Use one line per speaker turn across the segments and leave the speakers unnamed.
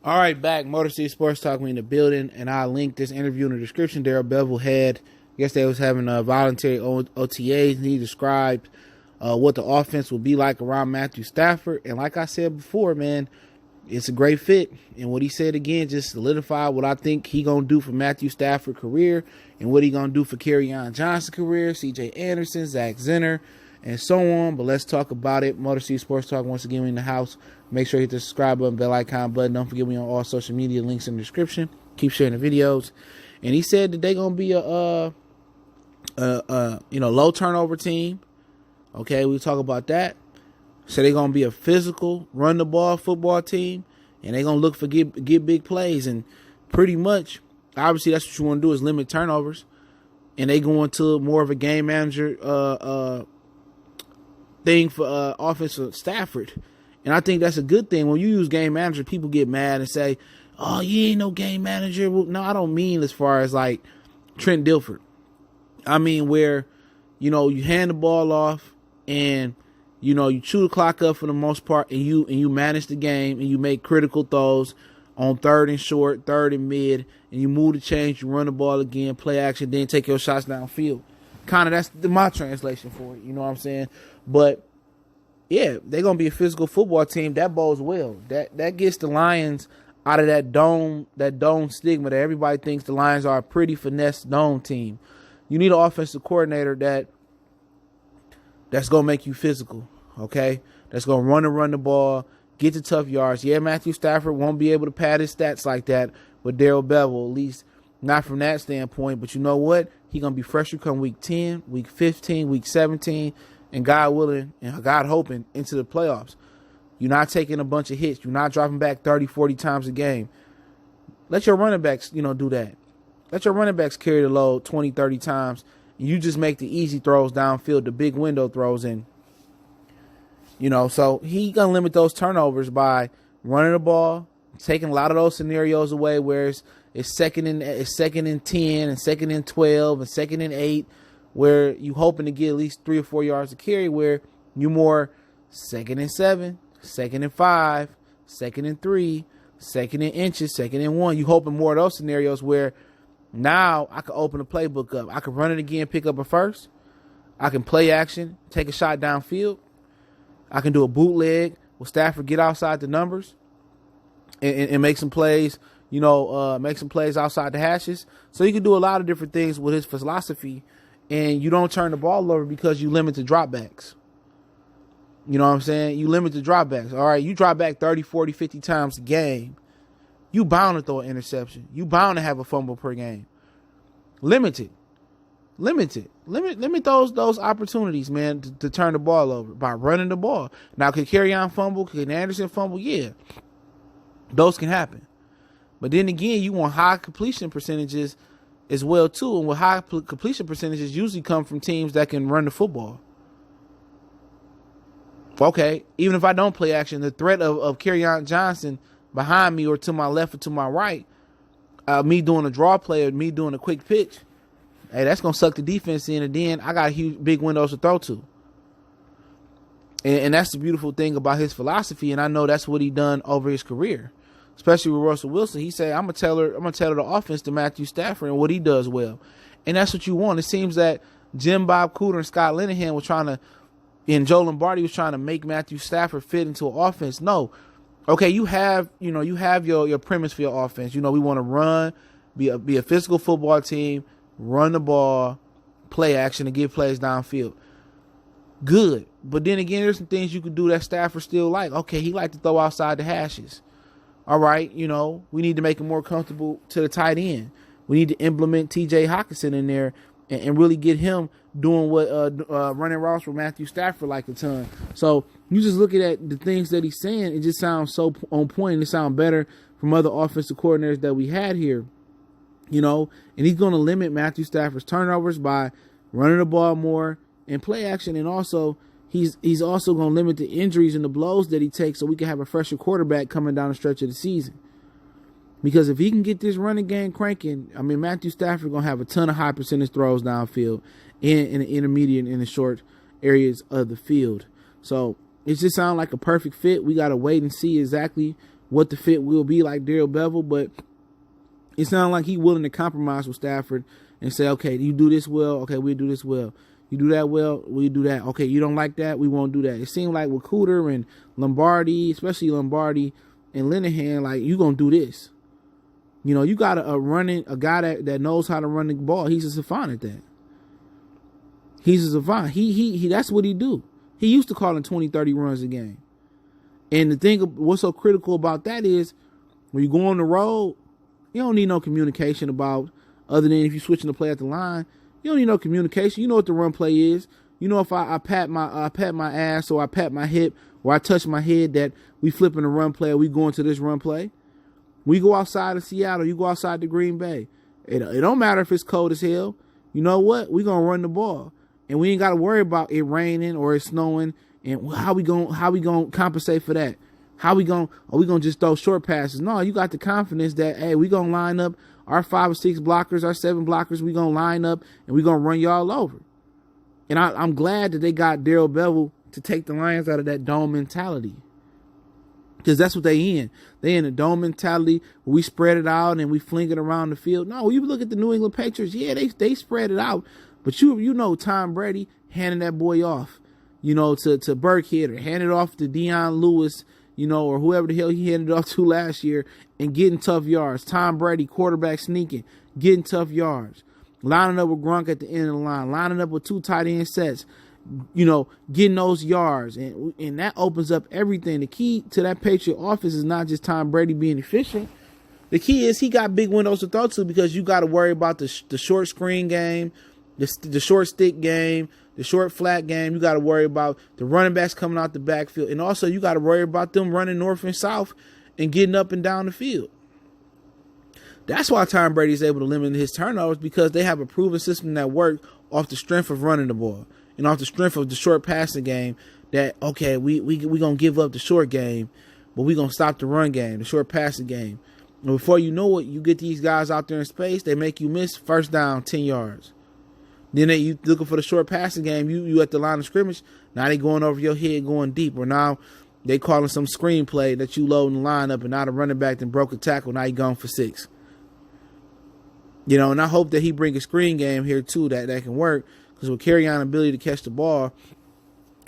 All right, back. Motor City Sports Talk. We in the building, and I linked this interview in the description. Darrell Bevell had, I guess they was having a voluntary OTAs, and he described what the offense will be like around Matthew Stafford. And like I said before, man, it's a great fit. And what he said again just solidified what I think he gonna do for Matthew Stafford's career and what he gonna do for Kerryon Johnson's career, C.J. Anderson, Zach Zenner, and so on. But let's talk about it. Motor City Sports Talk, once again, we in the house. Make sure you hit the subscribe button, bell icon button. Don't forget we on all social media, links in the description. Keep sharing the videos. And he said that they're gonna be a low turnover team. Okay, we talk about that. So they're gonna be a physical, run the ball football team, and they're gonna look for get big plays. And pretty much, obviously, that's what you want to do is limit turnovers. And they go into more of a game manager thing for offensive Stafford. And I think that's a good thing. When you use game manager, people get mad and say, "Oh, you ain't no game manager." Well, no, I don't mean as far as like Trent Dilfer. I mean where, you hand the ball off and, you chew the clock up for the most part, and you manage the game, and you make critical throws on third and short, third and mid, and you move the chains, you run the ball again, play action, then take your shots downfield. Kind of that's my translation for it. You know what I'm saying? But yeah, they're gonna be a physical football team. That bodes well. That gets the Lions out of that dome stigma that everybody thinks the Lions are a pretty finesse dome team. You need an offensive coordinator that's gonna make you physical. Okay, that's gonna run the ball, get the tough yards. Yeah, Matthew Stafford won't be able to pad his stats like that with Darrell Bevell, at least not from that standpoint. But you know what? He's gonna be fresher come week 10, week 15, week 17. And God willing, and God hoping, into the playoffs. You're not taking a bunch of hits. You're not dropping back 30, 40 times a game. Let your running backs, do that. Let your running backs carry the load 20, 30 times. And you just make the easy throws downfield, the big window throws in. So he going to limit those turnovers by running the ball, taking a lot of those scenarios away where it's second and 10 and second and 12 and second and 8. Where you hoping to get at least 3 or 4 yards to carry, where you more second and 7, second and 5, second and 3, second and inches, second and 1. You hoping more of those scenarios where now I can open the playbook up. I can run it again, pick up a first. I can play action, take a shot downfield. I can do a bootleg with Stafford, get outside the numbers and make some plays, make some plays outside the hashes. So you can do a lot of different things with his philosophy. And you don't turn the ball over because you limit the dropbacks. You know what I'm saying? You limit the dropbacks. All right, you drop back 30, 40, 50 times a game. You bound to throw an interception. You bound to have a fumble per game. Limit it. Limit those opportunities, man, to turn the ball over by running the ball. Now, could Kerryon fumble? Could Anderson fumble? Yeah. Those can happen. But then again, you want high completion percentages as well too, and with high completion percentages usually come from teams that can run the football. Okay, even if I don't play action, the threat of Kerryon Johnson behind me or to my left or to my right, me doing a draw play or me doing a quick pitch, hey, that's gonna suck the defense in, and then I got huge big windows to throw to. And that's the beautiful thing about his philosophy, and I know that's what he done over his career. Especially with Russell Wilson, he said, I'm gonna tailor the offense to Matthew Stafford and what he does well. And that's what you want. It seems that Jim Bob Cooter and Scott Linehan was trying to, and Joe Lombardi was trying to make Matthew Stafford fit into an offense. No. Okay, you have your premise for your offense. We want to run, be a physical football team, run the ball, play action, and get plays downfield. Good. But then again, there's some things you could do that Stafford still like. Okay, he like to throw outside the hashes. All right, we need to make him more comfortable to the tight end. We need to implement T.J. Hockenson in there and really get him doing what running routes for Matthew Stafford like a ton. So you just looking at the things that he's saying, it just sounds so on point. It sounds better from other offensive coordinators that we had here, and he's going to limit Matthew Stafford's turnovers by running the ball more and play action, and also he's also going to limit the injuries and the blows that he takes so we can have a fresher quarterback coming down the stretch of the season. Because if he can get this running game cranking, Matthew Stafford going to have a ton of high percentage throws downfield in the intermediate and the short areas of the field. So it just sounds like a perfect fit. We got to wait and see exactly what the fit will be like Darrell Bevell, but it sounds like he's willing to compromise with Stafford and say, okay, you do this well, okay, we'll do this well. You do that well, we'll do that. Okay, you don't like that, we won't do that. It seemed like with Cooter and Lombardi, especially Lombardi and Linehan, like, you going to do this. You know, you got a guy that knows how to run the ball. He's a savant at that. He's a savant. He that's what he do. He used to call in 20, 30 runs a game. And the thing, what's so critical about that is when you go on the road, you don't need no communication about, other than if you're switching to play at the line, you don't need no communication. You know what the run play is. You know if I pat my ass or I pat my hip or I touch my head that we flipping the run play or we going to this run play. We go outside of Seattle, you go outside to Green Bay. It don't matter if it's cold as hell. You know what? We gonna run the ball. And we ain't gotta worry about it raining or it snowing. And how we gonna compensate for that? Are we gonna just throw short passes? No, you got the confidence that, hey, we gonna line up our 5 or 6 blockers, our 7 blockers, we gonna line up and we gonna run y'all over. And I'm glad that they got Darrell Bevell to take the Lions out of that dome mentality. Because that's what they in. They in a dome mentality where we spread it out and we fling it around the field. No, you look at the New England Patriots, yeah, they spread it out. But you know Tom Brady handing that boy off, you know, to Burkhead or hand it off to Deion Lewis, you know, or whoever the hell he handed it off to last year and getting tough yards. Tom Brady, quarterback sneaking, getting tough yards. Lining up with Gronk at the end of the line. Lining up with 2 tight end sets. You know, getting those yards. And that opens up everything. The key to that Patriot offense is not just Tom Brady being efficient. The key is he got big windows to throw to because you got to worry about the short screen game, the short stick game, the short flat game. You got to worry about the running backs coming out the backfield. And also you got to worry about them running north and south and getting up and down the field. That's why Tom Brady is able to limit his turnovers, because they have a proven system that works off the strength of running the ball and off the strength of the short passing game. That, okay, we going to give up the short game, but we going to stop the run game, the short passing game. And before you know it, you get these guys out there in space, they make you miss first down, 10 yards. Then you looking for the short passing game, you at the line of scrimmage, now they going over your head, going deep, or now they calling some screenplay that you loading the lineup, and now the running back then broke a tackle, now you gone for 6. You know, and I hope that he bring a screen game here too that can work, because with carry-on ability to catch the ball,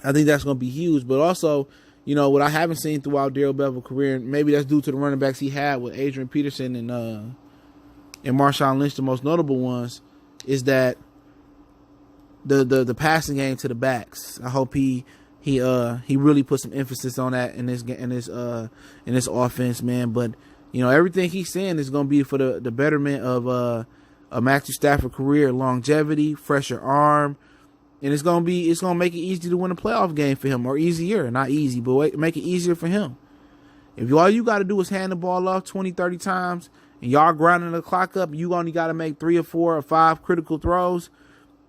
I think that's going to be huge. But also, you know, what I haven't seen throughout Darrell Bevell's career, and maybe that's due to the running backs he had with Adrian Peterson and Marshawn Lynch, the most notable ones, is that the passing game to the backs. I hope he really put some emphasis on that in this offense, man. But you know, everything he's saying is going to be for the betterment of Matthew Stafford's career, longevity, fresher arm, and it's going to make it easy to win a playoff game for him, or easier, not easy, but make it easier for him. If all you got to do is hand the ball off 20, 30 times, and y'all grinding the clock up, you only got to make 3 or 4 or 5 critical throws,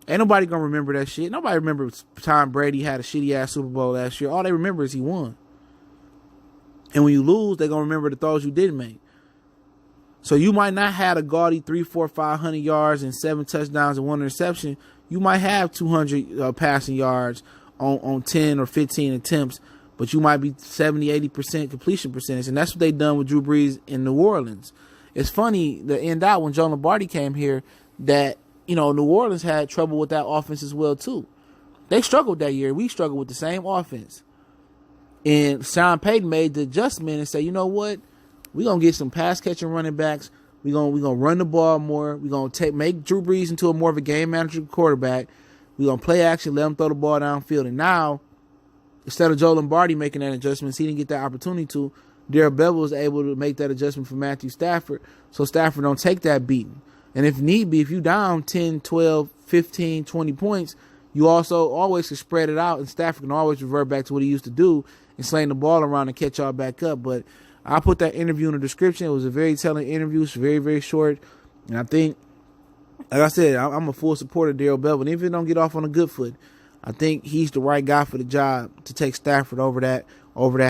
ain't nobody going to remember that shit. Nobody remembers Tom Brady had a shitty-ass Super Bowl last year. All they remember is he won. And when you lose, they're going to remember the throws you didn't make. So you might not have a gaudy 300, 400, 500 yards and 7 touchdowns and 1 interception. You might have 200 passing yards on 10 or 15 attempts, but you might be 70, 80% completion percentage. And that's what they done with Drew Brees in New Orleans. It's funny to end out when Joe Lombardi came here that, you know, New Orleans had trouble with that offense as well too. They struggled that year. We struggled with the same offense. And Sean Payton made the adjustment and said, you know what? We're going to get some pass-catching running backs. We're gonna run the ball more. We're going to make Drew Brees into more of a game manager quarterback. We're going to play action, let him throw the ball downfield. And now, instead of Joe Lombardi making that adjustment, he didn't get that opportunity to, Darrell Bevell was able to make that adjustment for Matthew Stafford, so Stafford don't take that beating. And if need be, if you down 10, 12, 15, 20 points, you also always can spread it out, and Stafford can always revert back to what he used to do and sling the ball around and catch y'all back up. But I'll put that interview in the description. It was a very telling interview. It's very, very short. And I think, like I said, I'm a full supporter of Darrell Bevell. And even if it don't get off on a good foot, I think he's the right guy for the job to take Stafford over that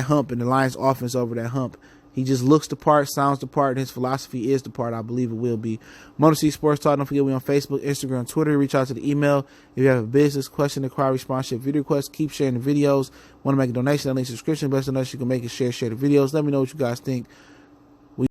hump and the Lions offense over that hump. He just looks the part, sounds the part, and his philosophy is the part. I believe it will be. Motor City Sports Talk. Don't forget we on Facebook, Instagram, Twitter. Reach out to the email. If you have a business question, inquiry, sponsorship, video request, keep sharing the videos. Want to make a donation, that link subscription. Best donation you can make is share the videos. Let me know what you guys think.